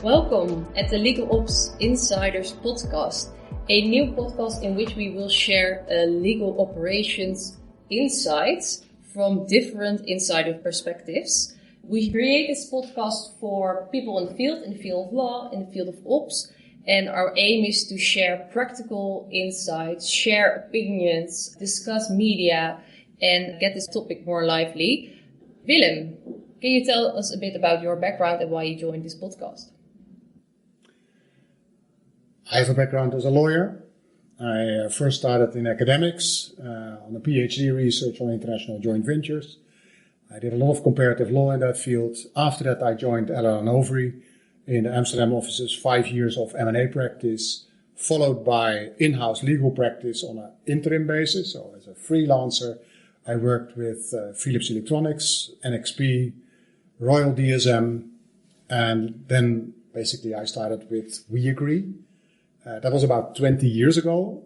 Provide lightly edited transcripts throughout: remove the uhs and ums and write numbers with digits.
Welcome at the Legal Ops Insiders podcast, a new podcast in which we will share legal operations insights from different insider perspectives. We create this podcast for people in the field of law, in the field of ops, and our aim is to share practical insights, share opinions, discuss media, and get this topic more lively. Willem, can you tell us a bit about your background and why you joined this podcast? I have a background as a lawyer. I first started in academics on a PhD research on international joint ventures. I did a lot of comparative law in that field. After that, I joined Eller & Overy in the Amsterdam offices, 5 years of M&A practice, followed by in-house legal practice on an interim basis. So as a freelancer, I worked with Philips Electronics, NXP, Royal DSM, and then basically I started with Weagree. That was about 20 years ago,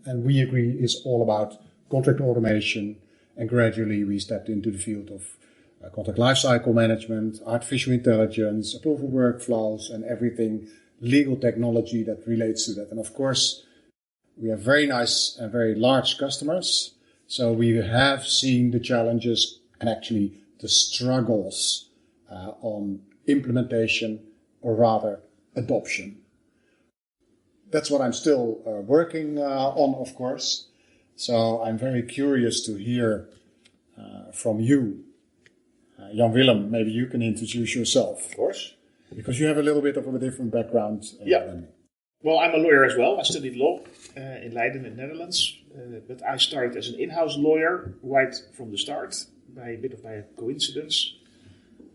and Weagree is all about contract automation, and gradually we stepped into the field of contract lifecycle management, artificial intelligence, approval workflows, and everything legal technology that relates to that. And of course, we have very nice and very large customers, so we have seen the challenges and actually the struggles on implementation, or rather adoption. That's what I'm still working on, of course. So I'm very curious to hear from you. Jan-Willem, maybe you can introduce yourself. Of course. Because you have a little bit of a different background than me. Well, I'm a lawyer as well. I studied law in Leiden in the Netherlands. But I started as an in-house lawyer right from the start, by a coincidence.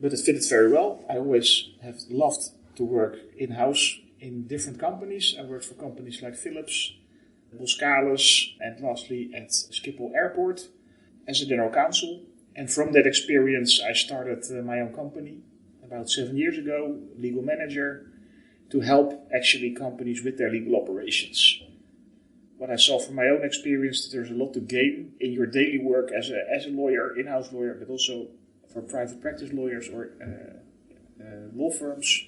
But it fitted very well. I always have loved to work in-house in different companies. I worked for companies like Philips, Boskalis, and lastly at Schiphol Airport as a general counsel. And from that experience, I started my own company about 7 years ago, legal manager, to help actually companies with their legal operations. What I saw from my own experience, that there's a lot to gain in your daily work as a lawyer, in-house lawyer, but also for private practice lawyers or law firms,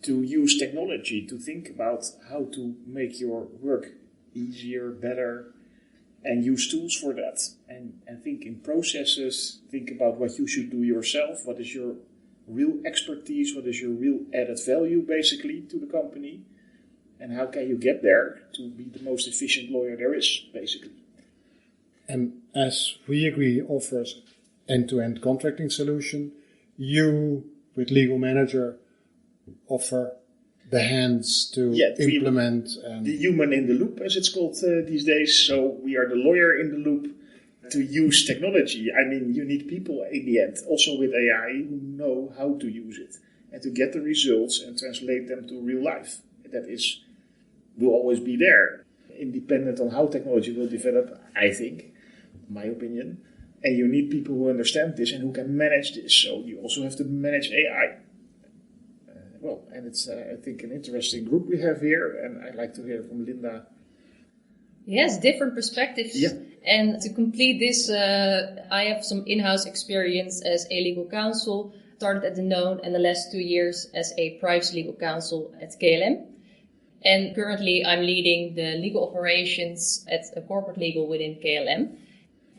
to use technology to think about how to make your work easier, better, and use tools for that. And think in processes, think about what you should do yourself, what is your real expertise, what is your real added value basically to the company, and how can you get there to be the most efficient lawyer there is, basically. And as Weagree offers end-to-end contracting solution, you, with Legal Manager, offer the hands to implement. And the human in the loop, as it's called these days. So we are the lawyer in the loop to use technology. I mean, you need people in the end, also with AI, who know how to use it and to get the results and translate them to real life. That will always be there, independent on how technology will develop, I think, my opinion. And you need people who understand this and who can manage this. So you also have to manage AI. And it's, I think, an interesting group we have here, and I'd like to hear from Linda. Yes, different perspectives. Yeah. And to complete this, I have some in-house experience as a legal counsel, started at the Known, and the last 2 years as a privacy legal counsel at KLM. And currently I'm leading the legal operations at a corporate legal within KLM.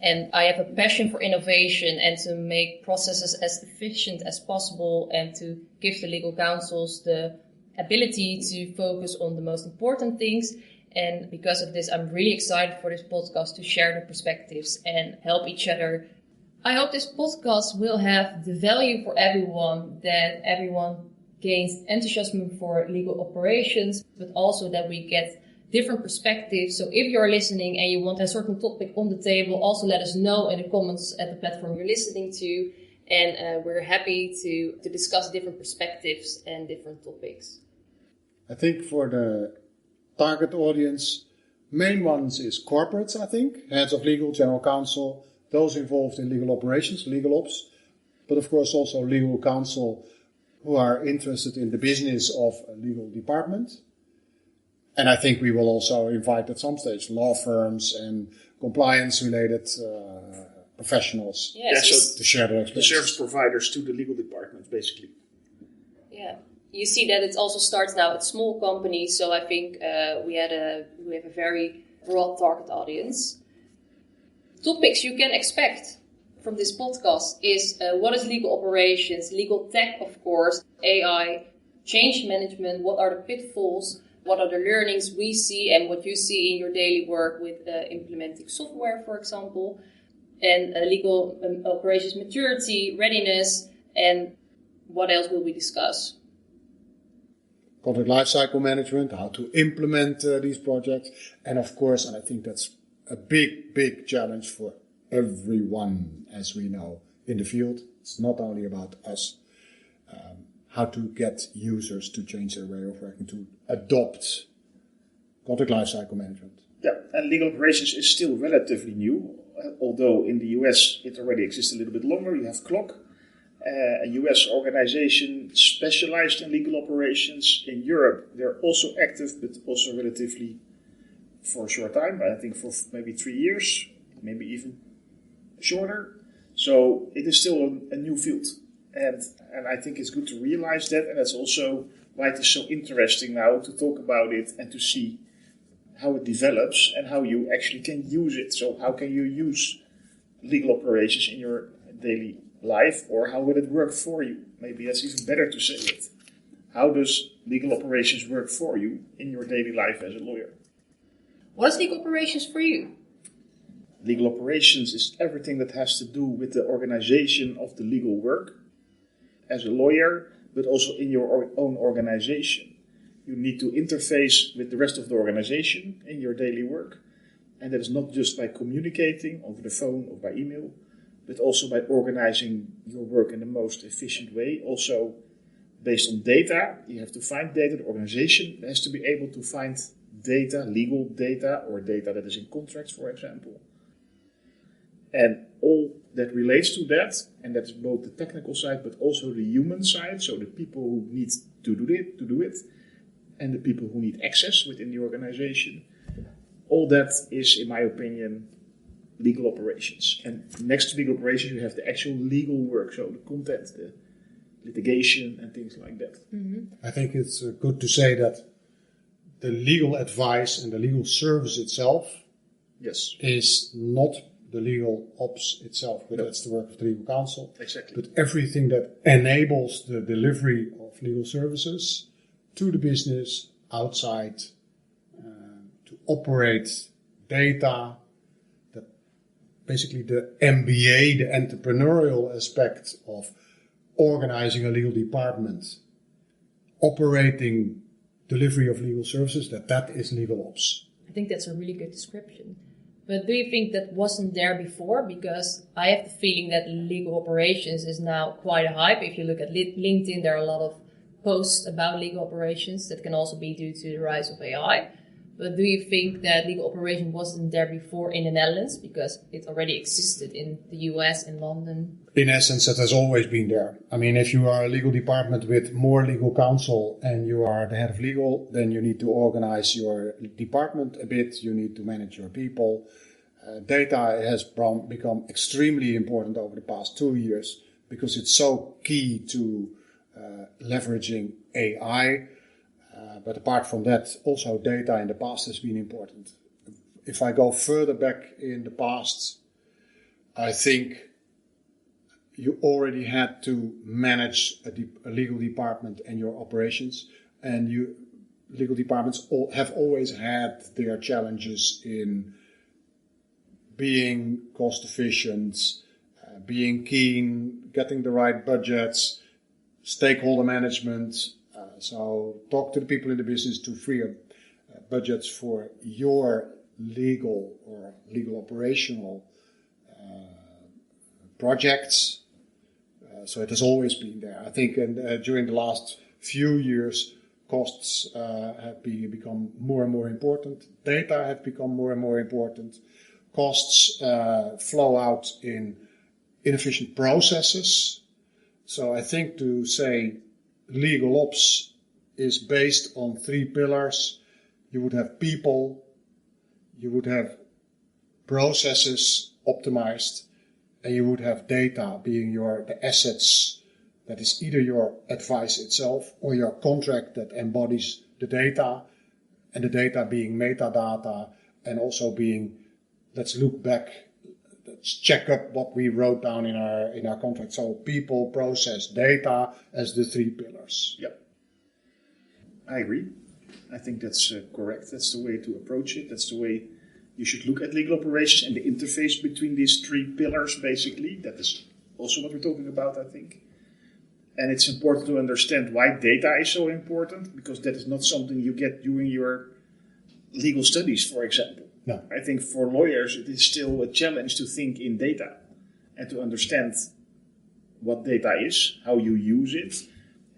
And I have a passion for innovation and to make processes as efficient as possible and to give the legal counsels the ability to focus on the most important things. And because of this, I'm really excited for this podcast to share the perspectives and help each other. I hope this podcast will have the value for everyone, that everyone gains enthusiasm for legal operations, but also that we get different perspectives. So if you're listening and you want a certain topic on the table, also let us know in the comments at the platform you're listening to. And we're happy to discuss different perspectives and different topics. I think for the target audience, main ones is corporates, I think, heads of legal, general counsel, those involved in legal operations, legal ops, but of course also legal counsel who are interested in the business of a legal department. And I think we will also invite at some stage law firms and compliance-related professionals Yes. to share their experience. The service providers to the legal departments, basically. Yeah. you see that it also starts now at small companies. So I think we have a very broad target audience. Topics you can expect from this podcast is what is legal operations, legal tech, of course, AI, change management, what are the pitfalls, what are the learnings we see and what you see in your daily work with implementing software, for example, and legal operations maturity, readiness, and what else will we discuss? Contract lifecycle management, how to implement these projects. And of course, and I think that's a big challenge for everyone, as we know, in the field. It's not only about us. How to get users to change their way of working, to adopt contract lifecycle management. Yeah, and legal operations is still relatively new, although in the US it already exists a little bit longer. You have CLOC, a US organization specialized in legal operations. In Europe, they're also active, but also relatively for a short time, I think for maybe 3 years, maybe even shorter. So it is still a new field. And I think it's good to realize that, and that's also why it is so interesting now to talk about it and to see how it develops and how you actually can use it. So how can you use legal operations in your daily life, or how will it work for you? Maybe that's even better to say it. How does legal operations work for you in your daily life as a lawyer? What is legal operations for you? Legal operations is everything that has to do with the organization of the legal work as a lawyer, but also in your own organization. You need to interface with the rest of the organization in your daily work. And that is not just by communicating over the phone or by email, but also by organizing your work in the most efficient way. Also based on data, you have to find data. The organization has to be able to find data, legal data, or data that is in contracts, for example. And all that relates to that, and that's both the technical side, but also the human side, so the people who need to do it, and the people who need access within the organization. All that is, in my opinion, legal operations. And next to legal operations, you have the actual legal work, so the content, the litigation, and things like that. Mm-hmm. I think it's good to say that the legal advice and the legal service itself is not the legal ops itself, but that's the work of the legal counsel. Exactly. But everything that enables the delivery of legal services to the business outside, to operate data, that basically the MBA, the entrepreneurial aspect of organizing a legal department, operating delivery of legal services, that is legal ops. I think that's a really good description. But do you think that wasn't there before? Because I have the feeling that legal operations is now quite a hype. If you look at LinkedIn, there are a lot of posts about legal operations. That can also be due to the rise of AI. But do you think that legal operation wasn't there before in the Netherlands? Because it already existed in the US and London. In essence, that has always been there. I mean, if you are a legal department with more legal counsel and you are the head of legal, then you need to organize your department a bit. You need to manage your people. Data has become extremely important over the past 2 years because it's so key to leveraging AI. But apart from that, also data in the past has been important. If I go further back in the past, I think you already had to manage a legal department and your operations, and legal departments have always had their challenges in being cost efficient, being keen, getting the right budgets, stakeholder management. So talk to the people in the business to free up budgets for your legal or legal operational projects. So it has always been there. I think during the last few years, costs have become more and more important. Data have become more and more important. Costs flow out in inefficient processes. So I think to say legal ops is based on 3 pillars. You would have people, you would have processes optimized, and you would have data being the assets That is either your advice itself or your contract that embodies the data, and the data being metadata, and also being, let's look back, let's check up what we wrote down in our contract. So people, process, data as the three pillars. Yep. I agree. I think that's correct. That's the way to approach it. That's the way you should look at legal operations and the interface between these three pillars, basically. That is also what we're talking about, I think. And it's important to understand why data is so important, because that is not something you get during your legal studies, for example. No. I think for lawyers, it is still a challenge to think in data and to understand what data is, how you use it,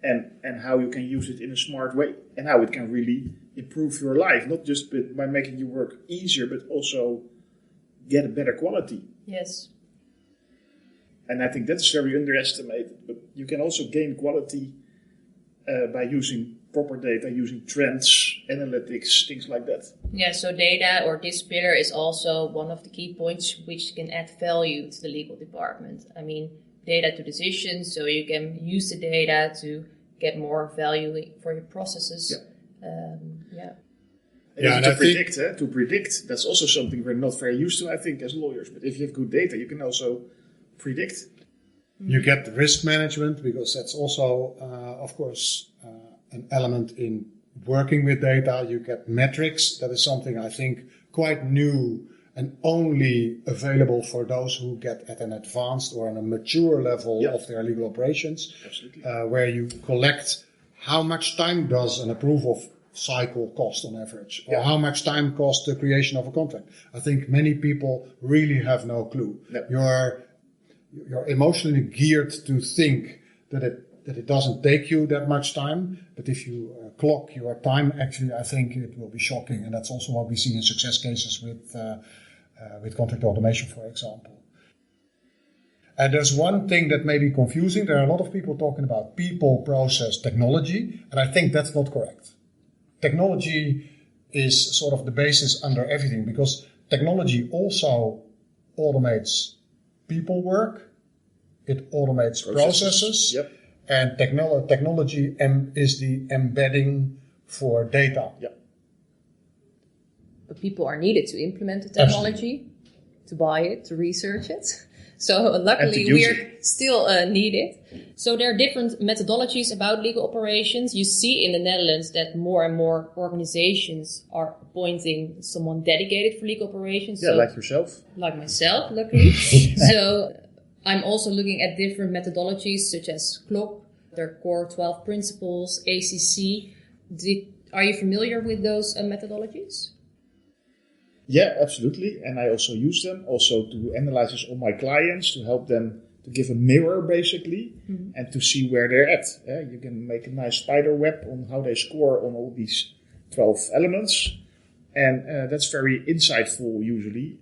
and how you can use it in a smart way, and how it can really improve your life, not just by making your work easier, but also get a better quality. Yes. And I think that's very underestimated. But you can also gain quality by using proper data, using trends, analytics, things like that. Yeah, so data or this pillar is also one of the key points which can add value to the legal department. I mean, data to decisions, so you can use the data to get more value for your processes. Yeah. And to predict, that's also something we're not very used to, I think, as lawyers. But if you have good data, you can also predict. You get the risk management, because that's also, of course, an element in working with data. You get metrics. That is something I think quite new and only available for those who get at an advanced or on a mature level of their legal operations. Absolutely. Where you collect how much time does an approval cycle cost on average, or how much time costs the creation of a contract. I think many people really have no clue. Yep. You're emotionally geared to think that it doesn't take you that much time, but if you clock your time, actually, I think it will be shocking, and that's also what we see in success cases with contract automation, for example. And there's one thing that may be confusing. There are a lot of people talking about people, process, technology, and I think that's not correct. Technology is sort of the basis under everything, because technology also automates people work, it automates processes, and technology is the embedding for data. Yep. But people are needed to implement the technology, to buy it, to research it. So luckily we are still needed. So there are different methodologies about legal operations. You see in the Netherlands that more and more organizations are appointing someone dedicated for legal operations. Yeah, so, like yourself. Like myself, luckily. So I'm also looking at different methodologies such as CLOC, their core 12 principles, ACC. Are you familiar with those methodologies? Yeah, absolutely. And I also use them also to analyze this on my clients, to help them to give a mirror, basically, and to see where they're at. You can make a nice spider web on how they score on all these 12 elements. And that's very insightful, usually,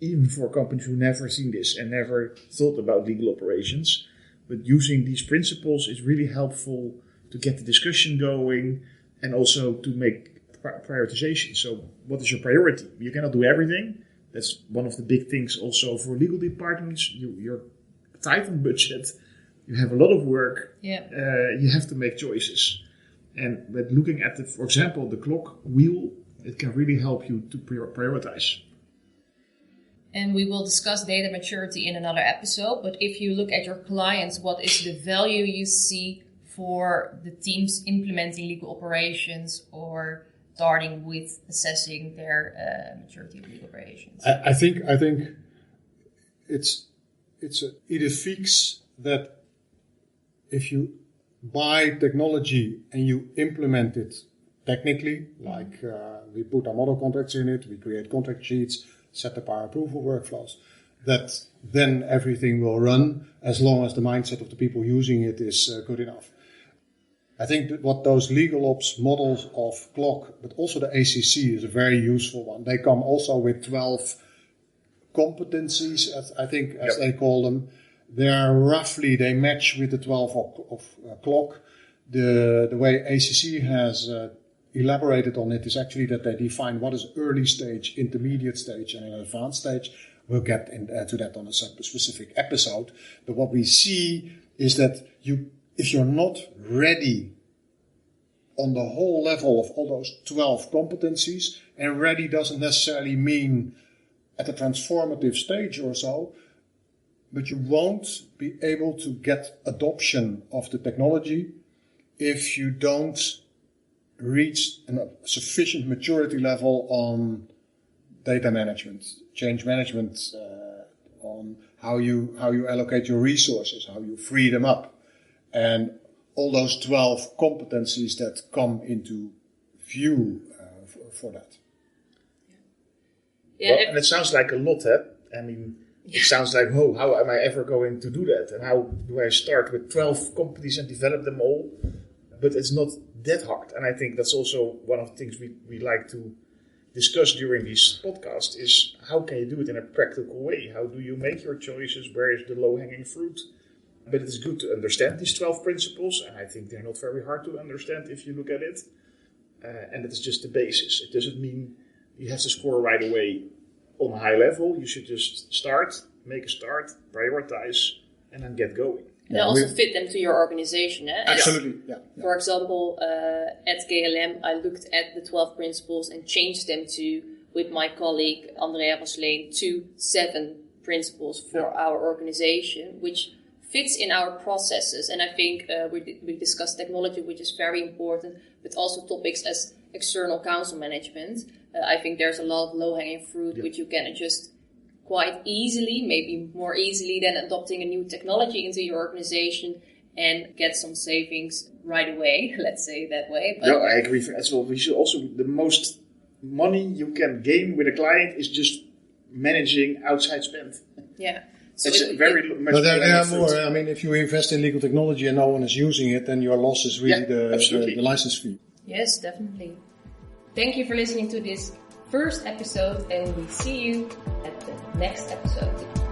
even for companies who never seen this and never thought about legal operations. But using these principles is really helpful to get the discussion going and also to make prioritization. So what is your priority? You cannot do everything. That's one of the big things also for legal departments. You're tight on budget. You have a lot of work. You have to make choices. And with looking at, for example, the clock wheel, it can really help you to prioritize. And we will discuss data maturity in another episode. But if you look at your clients, what is the value you see for the teams implementing legal operations or starting with assessing their maturity of legal operations? I think it is fixed that if you buy technology and you implement it technically, like we put our model contracts in it, we create contract sheets, set up our approval workflows, that then everything will run as long as the mindset of the people using it is good enough. I think that what those legal ops models of CLOC, but also the ACC is a very useful one. They come also with 12 competencies, as they call them. They match with the 12 of CLOC. The way ACC has elaborated on it is actually that they define what is early stage, intermediate stage, and an advanced stage. We'll get to that on a specific episode. But what we see is that if you're not ready on the whole level of all those 12 competencies, and ready doesn't necessarily mean at a transformative stage or so, but you won't be able to get adoption of the technology if you don't reach a sufficient maturity level on data management, change management, on how you allocate your resources, how you free them up, and all those 12 competencies that come into view for that. Yeah, well, and it sounds like a lot, huh? I mean, it sounds like, oh, how am I ever going to do that? And how do I start with 12 companies and develop them all? But it's not that hard. And I think that's also one of the things we like to discuss during these podcasts is how can you do it in a practical way? How do you make your choices? Where is the low-hanging fruit? But it's good to understand these 12 principles. And I think they're not very hard to understand if you look at it. And it's just the basis. It doesn't mean you have to score right away on a high level. You should just start, make a start, prioritize, and then get going. And also fit them to your organization. Eh? Absolutely, yeah. For example, at KLM, I looked at the 12 principles and changed them to, with my colleague Andrea Vasleen, to 7 principles for our organization, which fits in our processes. And I think we discussed technology, which is very important, but also topics as external counsel management. I think there's a lot of low-hanging fruit which you can adjust quite easily, maybe more easily than adopting a new technology into your organization and get some savings right away, let's say it that way. But I agree as well. We should also, the most money you can gain with a client is just managing outside spend. Yeah. So it's very much. But there are more. I mean, if you invest in legal technology and no one is using it, then your loss is really the license fee. Yes, definitely. Thank you for listening to this first episode, and we see you at the next episode.